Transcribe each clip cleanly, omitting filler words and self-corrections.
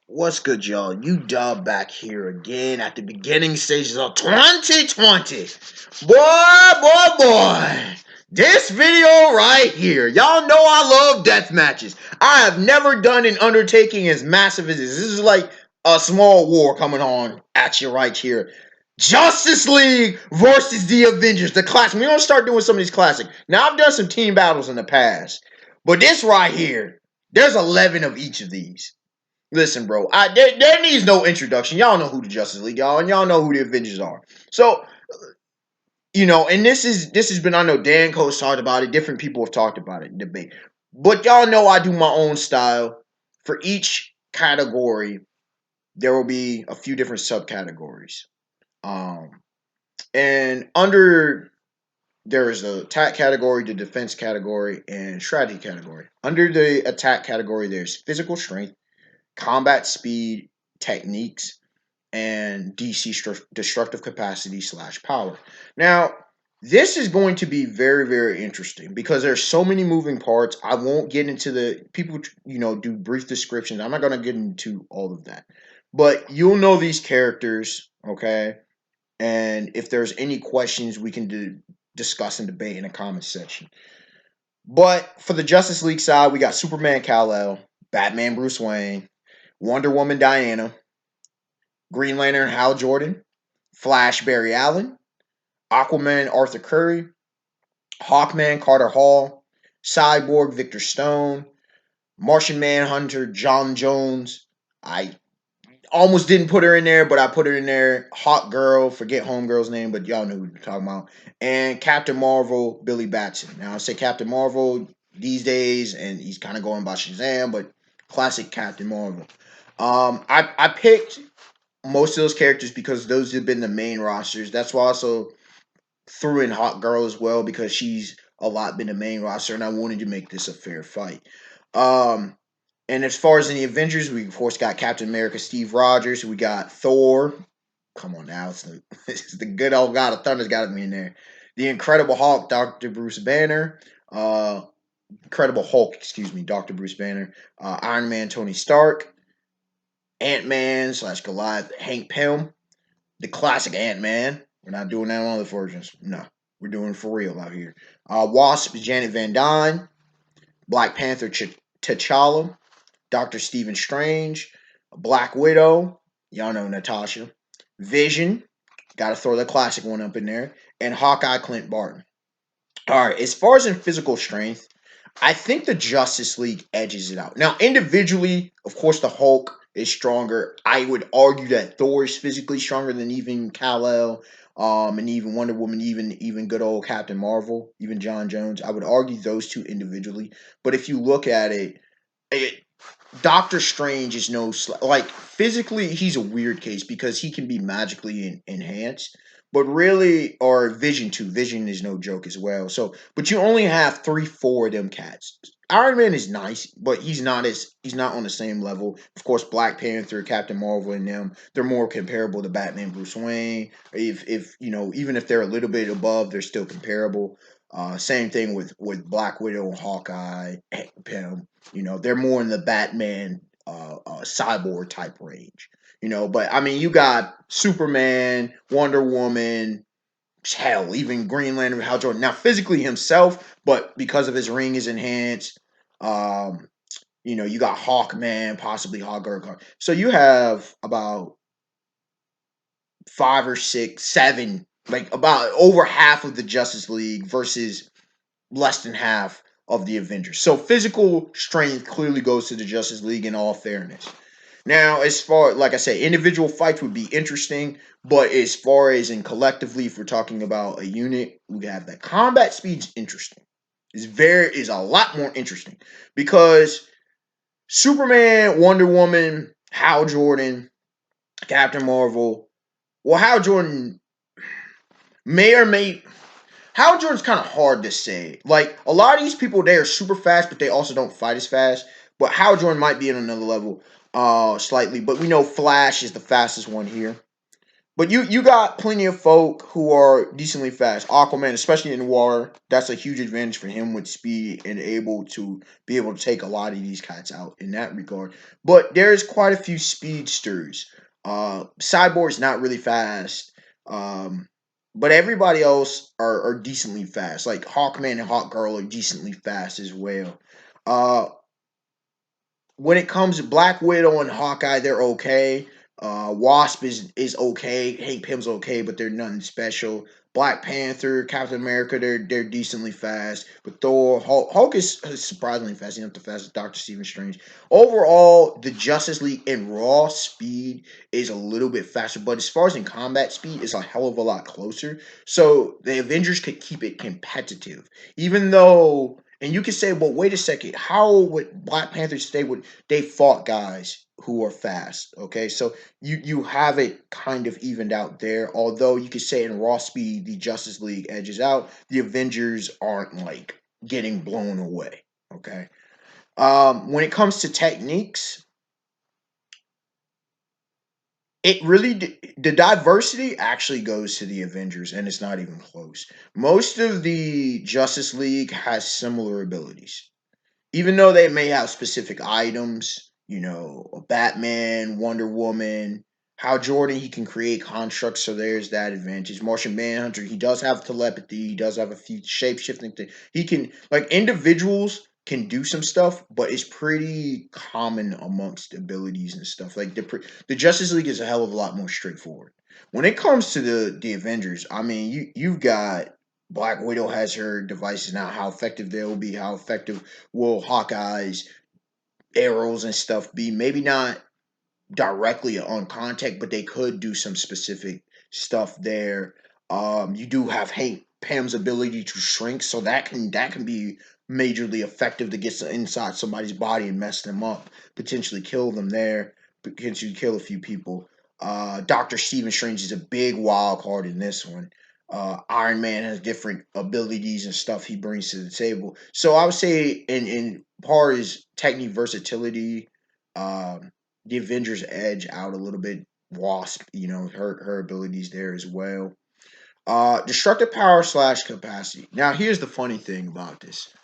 What's good, y'all? You dub back here again at the beginning stages of 2020. Boy. This video right here. Y'all know I love death matches. I have never done an undertaking as massive as this. This is like a small war coming on at you right here. Justice League versus the Avengers, the classic. We're gonna start doing some of these classics. Now, I've done some team battles in the past, but this right here, there's 11 of each of these. Listen, bro, there needs no introduction. Y'all know who the Justice League are, and y'all know who the Avengers are. So, and this has been, I know Dan Coast talked about it, different people have talked about it in debate. But y'all know I do my own style. For each category, there will be a few different subcategories. Um, and under there is the attack category, the defense category, and strategy category. Under the attack category, there's physical strength, combat speed, techniques, and DC destructive capacity / power. Now, this is going to be very, very interesting because there's so many moving parts. I won't get into the people, do brief descriptions. I'm not going to get into all of that, but you'll know these characters, okay? And if there's any questions, we can discuss and debate in the comment section. But for the Justice League side, we got Superman Kal-El, Batman Bruce Wayne, Wonder Woman Diana, Green Lantern Hal Jordan, Flash Barry Allen, Aquaman Arthur Curry, Hawkman Carter Hall, Cyborg Victor Stone, Martian Manhunter John Jones. I almost didn't put her in there, but I put her in there. Hawk Girl, forget Homegirl's name, but y'all know who we're talking about. And Captain Marvel, Billy Batson. Now I say Captain Marvel these days, and he's kind of going by Shazam, but classic Captain Marvel. I picked most of those characters because those have been the main rosters. That's why I also threw in Hawk Girl as well because she's a lot been the main roster, and I wanted to make this a fair fight. Um, and as far as in the Avengers, we of course got Captain America, Steve Rogers. We got Thor. Come on now, it's the good old God of Thunder's got to be in there. The Incredible Hulk, Doctor Bruce Banner. Incredible Hulk, excuse me, Doctor Bruce Banner. Iron Man, Tony Stark. Ant Man / Goliath, Hank Pym. The classic Ant Man. We're not doing that on other versions. No, we're doing it for real out here. Wasp, Janet Van Dyne. Black Panther, T'Challa. Doctor Stephen Strange. Black Widow. Y'all know Natasha. Vision. Got to throw the classic one up in there. And Hawkeye, Clint Barton. All right, as far as in physical strength, I think the Justice League edges it out. Now, individually, of course, the Hulk is stronger. I would argue that Thor is physically stronger than even Kal-El, and even Wonder Woman, even good old Captain Marvel, even John Jones. I would argue those two individually. But if you look at it Doctor Strange is like physically he's a weird case because he can be magically enhanced, but really or Vision too. Vision is no joke as well. So, but you only have 3, 4 of them cats. Iron Man is nice, but he's not on the same level. Of course, Black Panther, Captain Marvel, and them they're more comparable to Batman, Bruce Wayne. If even if they're a little bit above, they're still comparable. Same thing with Black Widow and Hawkeye, Pym. They're more in the Batman, cyborg type range. But I mean, you got Superman, Wonder Woman, hell, even Green Lantern, Hal Jordan. Now, physically himself, but because of his ring is enhanced. You got Hawkman, possibly Hawkgirl. So you have about 5 or 6, 7, like about over half of the Justice League versus less than half of the Avengers. So physical strength clearly goes to the Justice League in all fairness. Now, as far like I said, individual fights would be interesting, but as far as in collectively, if we're talking about a unit, we have that combat speed's interesting. Is a lot more interesting because Superman, Wonder Woman, Hal Jordan, Captain Marvel. Well, Hal Jordan may or may Hal Jordan's kind of hard to say. Like a lot of these people, they are super fast, but they also don't fight as fast. But Hal Jordan might be in another level, slightly. But we know Flash is the fastest one here. But you got plenty of folk who are decently fast. Aquaman, especially in water, that's a huge advantage for him with speed and able to take a lot of these cats out in that regard. But there's quite a few speedsters. Cyborg's not really fast. Um, but everybody else are decently fast. Like Hawkman and Hawkgirl are decently fast as well. Uh, when it comes to Black Widow and Hawkeye, they're okay. Wasp is okay. Hank Pym's okay, but they're nothing special. Black Panther, Captain America, they're decently fast. But Thor, Hulk is surprisingly fast. He's not the fastest. Doctor Stephen Strange. Overall, the Justice League in raw speed is a little bit faster, but as far as in combat speed, it's a hell of a lot closer. So the Avengers could keep it competitive, even though. And you could say, well, wait a second. How would Black Panther stay with they fought guys who are fast. Okay, so you have it kind of evened out there. Although you could say in raw speed, the Justice League edges out. The Avengers aren't like getting blown away. Okay. When it comes to techniques, it really the diversity actually goes to the Avengers, and it's not even close. Most of the Justice League has similar abilities, even though they may have specific items, a Batman, Wonder Woman, Hal Jordan, he can create constructs, so there's that advantage. Martian Manhunter, he does have telepathy, he does have a few shape shifting things. He can, like, individuals can do some stuff, but it's pretty common amongst abilities and stuff. Like, the Justice League is a hell of a lot more straightforward. When it comes to the Avengers, I mean, you've got Black Widow has her devices now. How effective they'll be, how effective will Hawkeye's arrows and stuff be? Maybe not directly on contact, but they could do some specific stuff there. You do have Hank Pam's ability to shrink, so that can be majorly effective to get inside somebody's body and mess them up, potentially kill them there, potentially kill a few people. Doctor Stephen Strange is a big wild card in this one. Iron Man has different abilities and stuff he brings to the table. So I would say in part is technique versatility, um, the Avengers edge out a little bit. Wasp, her abilities there as well. Destructive power slash capacity. Now, here's the funny thing about this.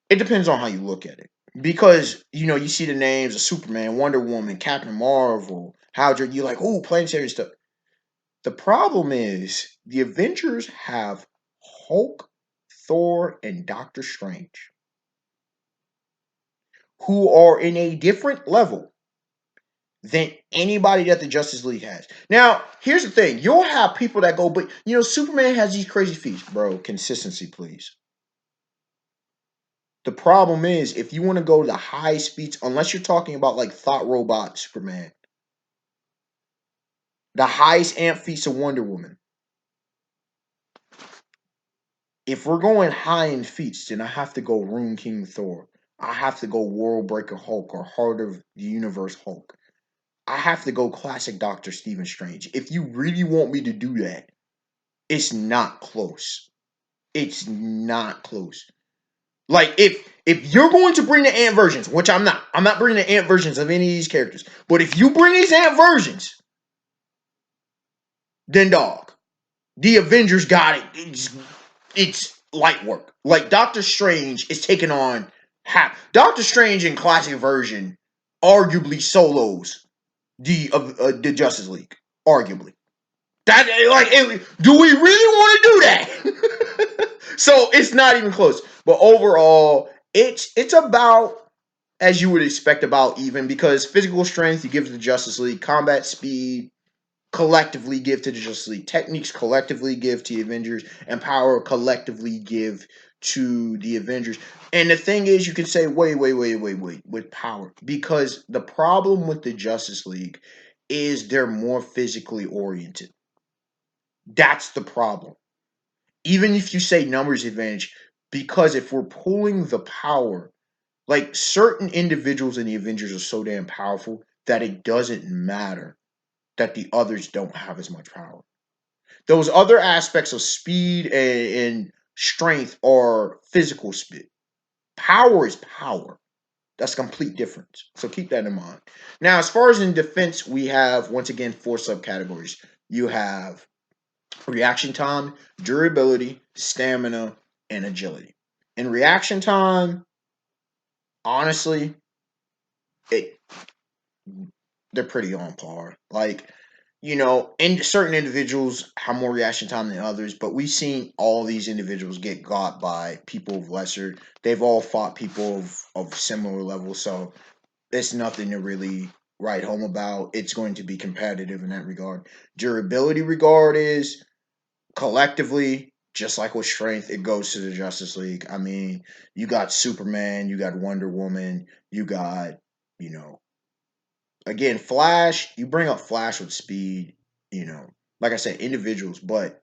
It depends on how you look at it. Because, you see the names of Superman, Wonder Woman, Captain Marvel, Hydra, you're like, oh, planetary stuff. The problem is the Avengers have Hulk, Thor, and Doctor Strange, who are in a different level than anybody that the Justice League has. Now, here's the thing. You'll have people that go, but Superman has these crazy feats. Bro, consistency, please. The problem is if you want to go to the high speeds, unless you're talking about like Thought Robot Superman, the highest amp feats of Wonder Woman. If we're going high in feats, then I have to go Rune King Thor. I have to go World Breaker Hulk or Heart of the Universe Hulk. I have to go classic Doctor Stephen Strange. If you really want me to do that, it's not close. It's not close. Like if you're going to bring the ant versions, which I'm not bringing the ant versions of any of these characters. But if you bring these ant versions, then dog, the Avengers got it. It's light work. Like Doctor Strange is taking on half. Doctor Strange in classic version arguably solos the Justice League. Arguably. That do we really want to do that? So it's not even close. But overall, it's about as you would expect about even because physical strength you give to the Justice League, combat speed collectively give to the Justice League, techniques collectively give to the Avengers, and power collectively give to the Avengers. And the thing is, you can say, wait, with power. Because the problem with the Justice League is they're more physically oriented. That's the problem. Even if you say numbers advantage, because if we're pulling the power, like certain individuals in the Avengers are so damn powerful that it doesn't matter that the others don't have as much power. Those other aspects of speed and strength are physical speed. Power is power. That's a complete difference. So keep that in mind. Now, as far as in defense, we have once again four subcategories: you have reaction time, durability, stamina, and agility. In reaction time, honestly, it they're pretty on par. Like, certain individuals have more reaction time than others, but we've seen all these individuals get got by people of lesser. They've all fought people of similar level, so it's nothing to really write home about. It's going to be competitive in that regard. Durability regard is collectively, just like with strength, it goes to the Justice League. I mean, you got Superman, you got Wonder Woman, you got, you know, again, Flash. You bring up Flash with speed, like I said, individuals, but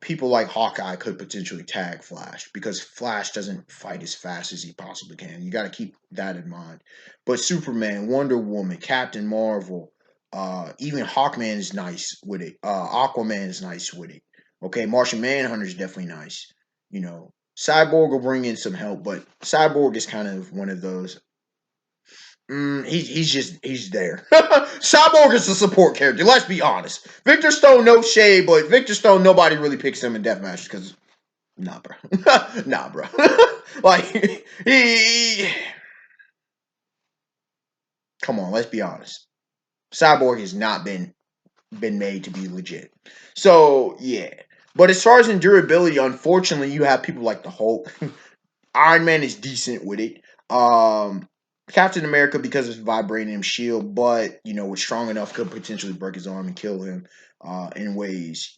people like Hawkeye could potentially tag Flash because Flash doesn't fight as fast as he possibly can. You got to keep that in mind. But Superman, Wonder Woman, Captain Marvel, even Hawkman is nice with it. Aquaman is nice with it. Okay, Martian Manhunter is definitely nice. Cyborg will bring in some help, but Cyborg is kind of one of those. He's there. Cyborg is a support character. Let's be honest. Victor Stone, no shade, but Victor Stone, nobody really picks him in deathmatch because nah, bro, nah, bro. Like come on, let's be honest. Cyborg has not been made to be legit. So yeah, but as far as endurability, unfortunately, you have people like the Hulk. Iron Man is decent with it. Um, Captain America because of his vibranium shield, but was strong enough could potentially break his arm and kill him. In ways,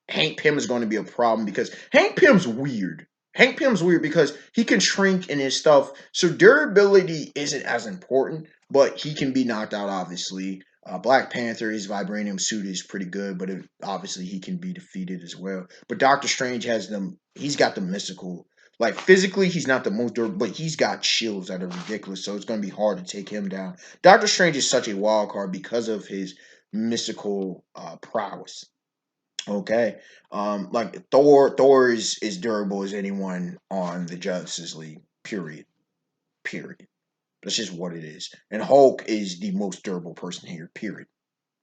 Hank Pym is going to be a problem because Hank Pym's weird. Hank Pym's weird because he can shrink in his stuff, so durability isn't as important, but he can be knocked out. Obviously, Black Panther, his vibranium suit is pretty good, but obviously he can be defeated as well. But Doctor Strange has them. He's got the mystical, like physically, he's not the most durable, but he's got shields that are ridiculous, so it's going to be hard to take him down. Doctor Strange is such a wild card because of his mystical prowess. Okay, like Thor is durable as anyone on the Justice League. Period. Period. That's just what it is. And Hulk is the most durable person here. Period.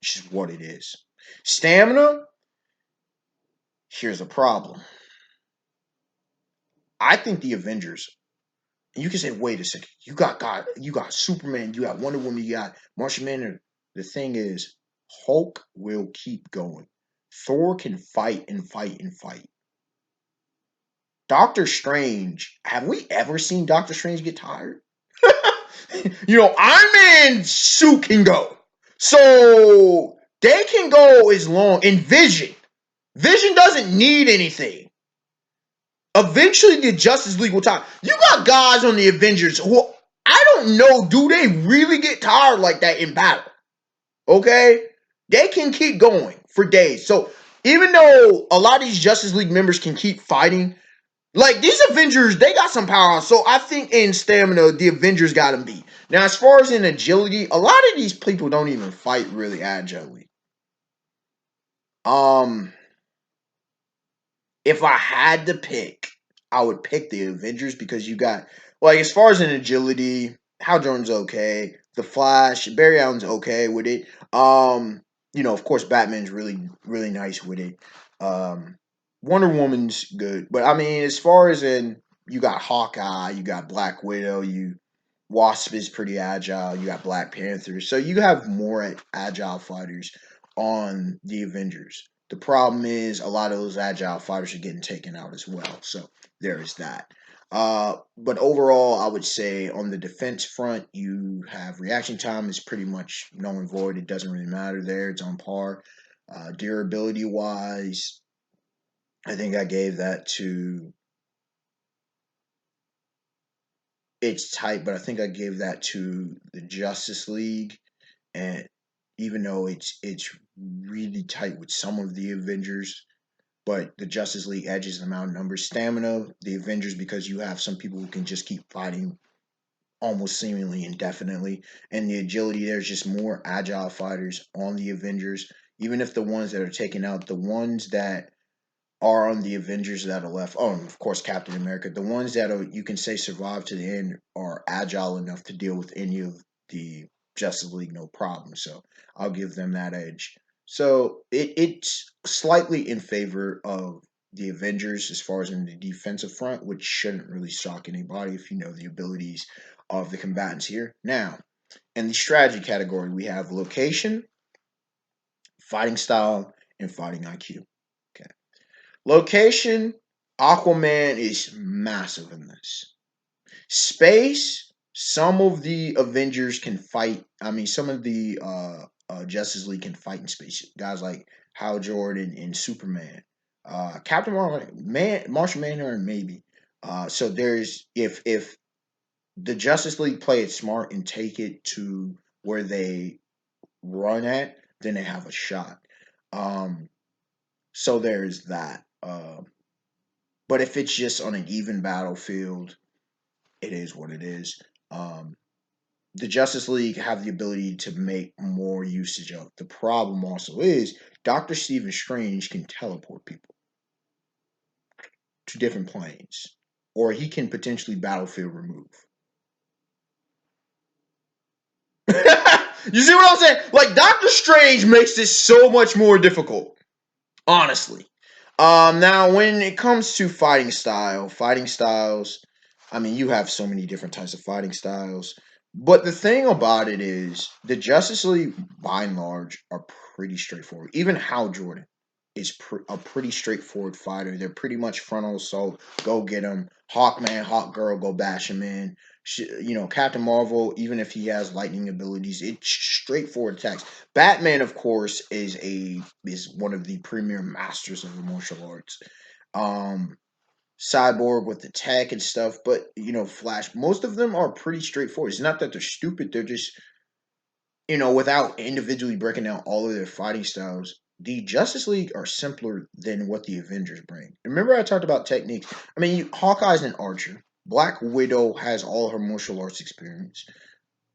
It's just what it is. Stamina. Here's a problem. I think the Avengers. And you can say, wait a second, you got Superman, you got Wonder Woman, you got Martian Manhunter. The thing is, Hulk will keep going. Thor can fight and fight and fight. Doctor Strange, have we ever seen Doctor Strange get tired? Iron Man's suit can go. So they can go as long. And Vision. Vision doesn't need anything. Eventually, the Justice League will tire. You got guys on the Avengers who I don't know, do they really get tired like that in battle? Okay? They can keep going for days. So even though a lot of these Justice League members can keep fighting, like these Avengers, they got some power. So I think in stamina, the Avengers got them beat. Now, as far as in agility, a lot of these people don't even fight really agilely. Um, if I had to pick, I would pick the Avengers because you got like as far as an agility, Hal Jordan's okay. The Flash, Barry Allen's okay with it. Of course Batman's really nice with it. Um Wonder Woman's good. But I mean as far as in you got Hawkeye, you got Black Widow, you Wasp is pretty agile, you got Black Panther. So you have more agile fighters on the Avengers. The problem is a lot of those agile fighters are getting taken out as well. So there is that. But overall, I would say on the defense front, you have reaction time is pretty much null and void. It doesn't really matter there. It's on par. Durability wise, I think I gave that to it's tight, but I think I gave that to the Justice League. And even though it's really tight with some of the Avengers, but the Justice League edges them out in numbers. Stamina, the Avengers, because you have some people who can just keep fighting almost seemingly indefinitely. And the agility, there's just more agile fighters on the Avengers. Even if the ones that are taken out, the ones that are on the Avengers that are left, oh, and of course, Captain America, the ones that are, you can say survive to the end are agile enough to deal with any of the Justice League, no problem. So I'll give them that edge. So it's slightly in favor of the Avengers as far as in the defensive front, which shouldn't really shock anybody if you know the abilities of the combatants here. Now, in the strategy category, we have location, fighting style, and fighting IQ. Okay. Location, Aquaman is massive in this. Space, some of the Avengers can fight. I mean, some of the Justice League can fight in space. Guys like Hal Jordan and Superman, Captain Marvel, Martian Manhunter, maybe. So there's if the Justice League play it smart and take it to where they run at, then they have a shot. Um, so there's that. But if it's just on an even battlefield, it is what it is. Um, the Justice League have the ability to make more usage of. The problem also is Dr. Stephen Strange can teleport people to different planes, or he can potentially battlefield remove. You see what I'm saying? Like Doctor Strange makes this so much more difficult, honestly. Now when it comes to fighting styles, I mean you have so many different types of fighting styles. But the thing about it is the Justice League by and large are pretty straightforward. Even Hal Jordan is a pretty straightforward fighter. They're pretty much frontal assault, go get him. Hawkman, Hawk Girl, go bash him in. You know, Captain Marvel, even if he has lightning abilities, it's straightforward attacks. Batman, of course, is one of the premier masters of the martial arts. Um, Cyborg with the tech and stuff, but you know, Flash. Most of them are pretty straightforward. It's not that they're stupid; they're just without individually breaking down all of their fighting styles. The Justice League are simpler than what the Avengers bring. Remember, I talked about techniques. I mean, Hawkeye's an archer. Black Widow has all her martial arts experience.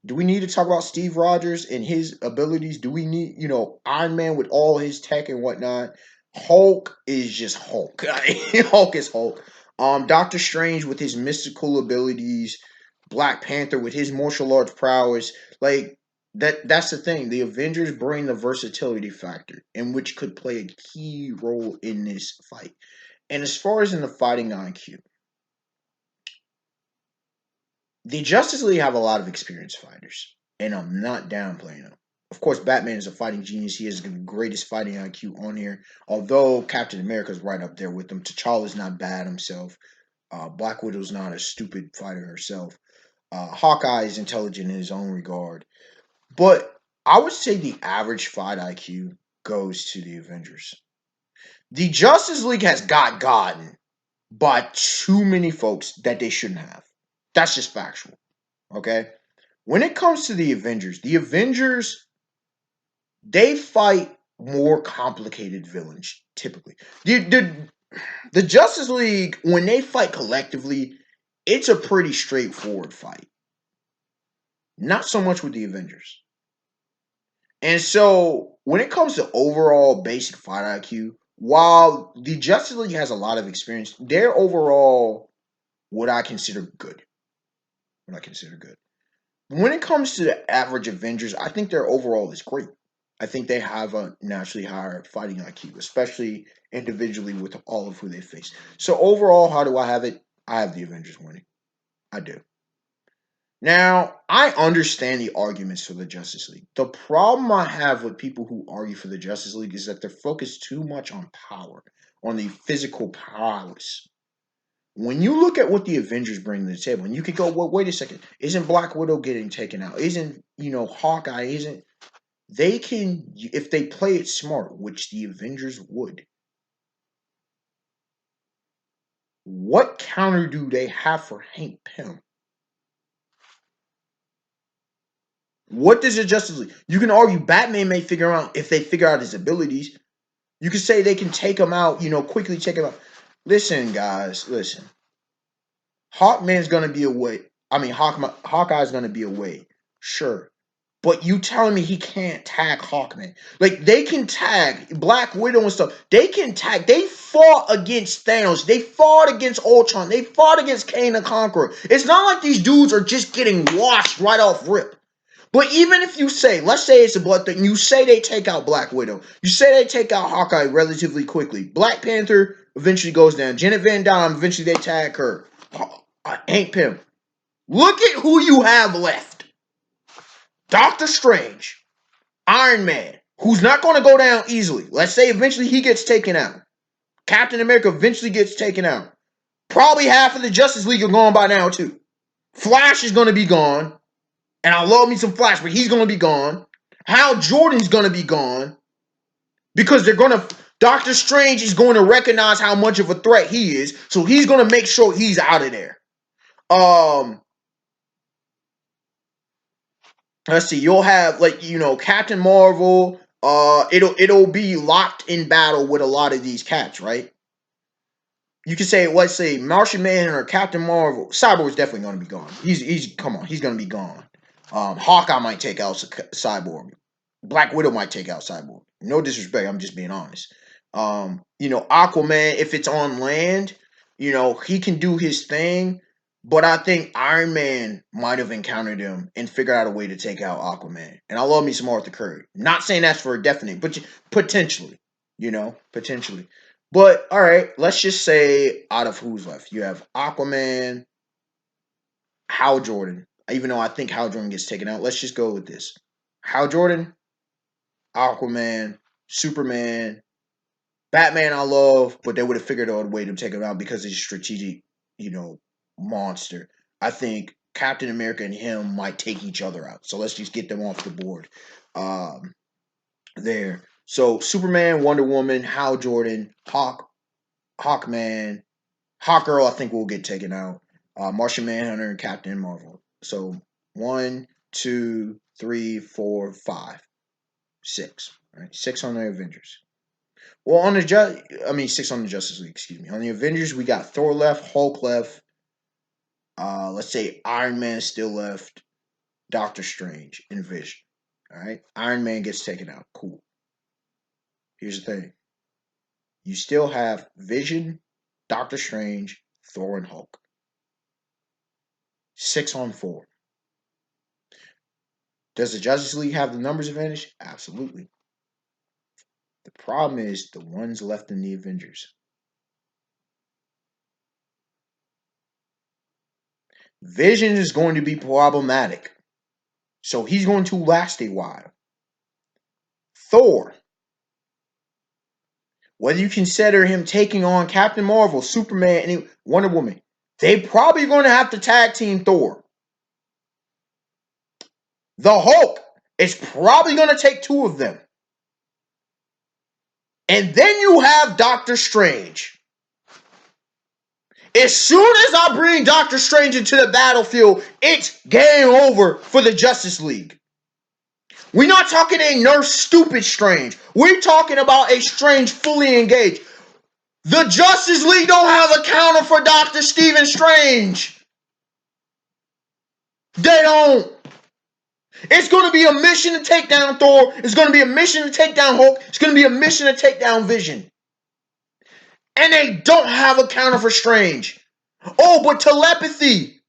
Do we need to talk about Steve Rogers and his abilities? Do we need, Iron Man with all his tech and whatnot? Hulk is just Hulk. Hulk is Hulk. Doctor Strange with his mystical abilities, Black Panther with his martial arts prowess. Like that's the thing. The Avengers bring the versatility factor, in which could play a key role in this fight. And as far as in the fighting IQ, the Justice League have a lot of experienced fighters, and I'm not downplaying them. Of course, Batman is a fighting genius. He has the greatest fighting IQ on here. Although Captain America is right up there with him. T'Challa's not bad himself. Black Widow's not a stupid fighter herself. Hawkeye is intelligent in his own regard. But I would say the average fight IQ goes to the Avengers. The Justice League has gotten by too many folks that they shouldn't have. That's just factual. Okay? When it comes to the Avengers, they fight more complicated villains typically. The Justice League, when they fight collectively, it's a pretty straightforward fight. Not so much with the Avengers. And so, when it comes to overall basic fight IQ, while the Justice League has a lot of experience, they're overall what I consider good. What I consider good. When it comes to the average Avengers, I think their overall is great. I think they have a naturally higher fighting IQ, especially individually with all of who they face. So overall, how do I have it? I have the Avengers winning. I do. Now, I understand the arguments for the Justice League. The problem I have with people who argue for the Justice League is that they're focused too much on power, on the physical prowess. When you look at what the Avengers bring to the table, and you could go, well, wait a second, isn't Black Widow getting taken out? Isn't, Hawkeye, isn't they can, if they play it smart, which the Avengers would, what counter do they have for Hank Pym? What does the Justice League? You can argue Batman may figure out if they figure out his abilities. You can say they can take him out, quickly take him out. Listen, guys, listen. Hawkman's gonna be away. I mean, Hawkeye's gonna be away. Sure. But you telling me he can't tag Hawkman? Like they can tag Black Widow and stuff. They can tag. They fought against Thanos. They fought against Ultron. They fought against Kane the Conqueror. It's not like these dudes are just getting washed right off rip. But even if you say, let's say it's a blood thing, you say they take out Black Widow, you say they take out Hawkeye relatively quickly. Black Panther eventually goes down. Janet Van Dyne, eventually they tag her. Hank Pym. Look at who you have left. Doctor Strange, Iron Man, who's not going to go down easily. Let's say eventually he gets taken out. Captain America eventually gets taken out. Probably half of the Justice League are gone by now too. Flash is going to be gone. And I love me some Flash, but he's going to be gone. Hal Jordan's going to be gone. Because they're going to... Doctor Strange is going to recognize how much of a threat he is. So he's going to make sure he's out of there. Let's see. You'll have, like, you know, Captain Marvel. It'll be locked in battle with a lot of these cats, right? You can say, let's say, Martian Manhunter or Captain Marvel. Cyborg's definitely going to be gone. He's come on, he's going to be gone. Hawkeye might take out Cyborg. Black Widow might take out Cyborg. No disrespect, I'm just being honest. You know, Aquaman, if it's on land, you know, he can do his thing. But I think Iron Man might have encountered him and figured out a way to take out Aquaman. And I love me some Arthur Curry. Not saying that's for a definite, but potentially, you know, potentially. But all right, let's just say out of who's left, you have Aquaman, Hal Jordan. Even though I think Hal Jordan gets taken out, let's just go with this: Hal Jordan, Aquaman, Superman, Batman. I love, but they would have figured out a way to take him out because he's a strategic, you know, monster. I think Captain America and him might take each other out. So let's just get them off the board. There. So Superman, Wonder Woman, Hal Jordan, Hawkman, Hawkgirl, I think will get taken out. Martian Manhunter and Captain Marvel. So 1, 2, 3, 4, 5, 6. Right, 6 on the Avengers. Well, on the 6 on the Justice League. Excuse me. On the Avengers, we got Thor left, Hulk left. Let's say Iron Man still left, Doctor Strange, and Vision. All right, Iron Man gets taken out. Cool. Here's the thing. You still have Vision, Doctor Strange, Thor, and Hulk. 6 on 4. Does the Justice League have the numbers advantage? Absolutely. The problem is the ones left in the Avengers. Vision is going to be problematic. So he's going to last a while. Thor. Whether you consider him taking on Captain Marvel, Superman, and Wonder Woman, they probably going to have to tag team Thor. The Hulk is probably going to take 2 of them. And then you have Doctor Strange. As soon as I bring Doctor Strange into the battlefield, it's game over for the Justice League. We're not talking a nurse stupid Strange. We're talking about a Strange fully engaged. The Justice League don't have a counter for Dr. Stephen Strange. They don't. It's going to be a mission to take down Thor. It's going to be a mission to take down Hulk. It's going to be a mission to take down Vision. And they don't have a counter for Strange. Oh, but telepathy.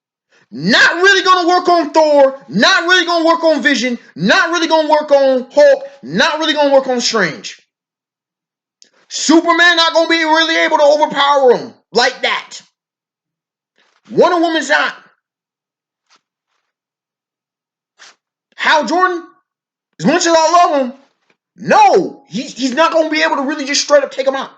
Not really going to work on Thor. Not really going to work on Vision. Not really going to work on Hulk. Not really going to work on Strange. Superman not going to be really able to overpower him like that. Wonder Woman's not. Hal Jordan, as much as I love him, no, he's not going to be able to really just straight up take him out.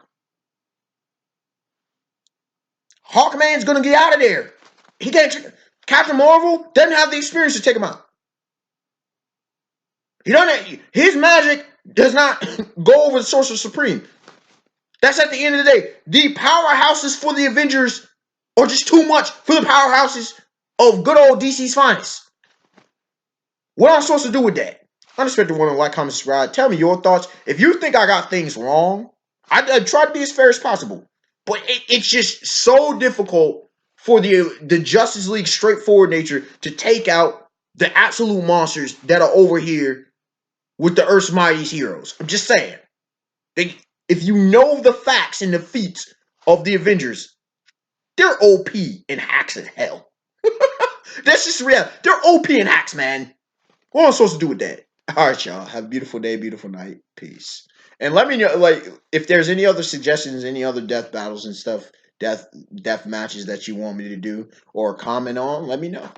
Hawkman's going to get out of there. He can't. Captain Marvel doesn't have the experience to take him out. He doesn't. His magic does not go over the Sorcerer Supreme. That's at the end of the day. The powerhouses for the Avengers are just too much for the powerhouses of good old DC's finest. What am I supposed to do with that? Unexpected one, like, comment, subscribe. Tell me your thoughts. If you think I got things wrong, I try to be as fair as possible. But it's just so difficult for the Justice League straightforward nature to take out the absolute monsters that are over here with the Earth's mightiest heroes. I'm just saying. If you know the facts and the feats of the Avengers, they're OP in hacks and hell. That's just real. They're OP in hacks, man. What am I supposed to do with that? All right, y'all. Have a beautiful day, beautiful night. Peace. And let me know, like, if there's any other suggestions, any other death battles and stuff, death matches that you want me to do or comment on. Let me know.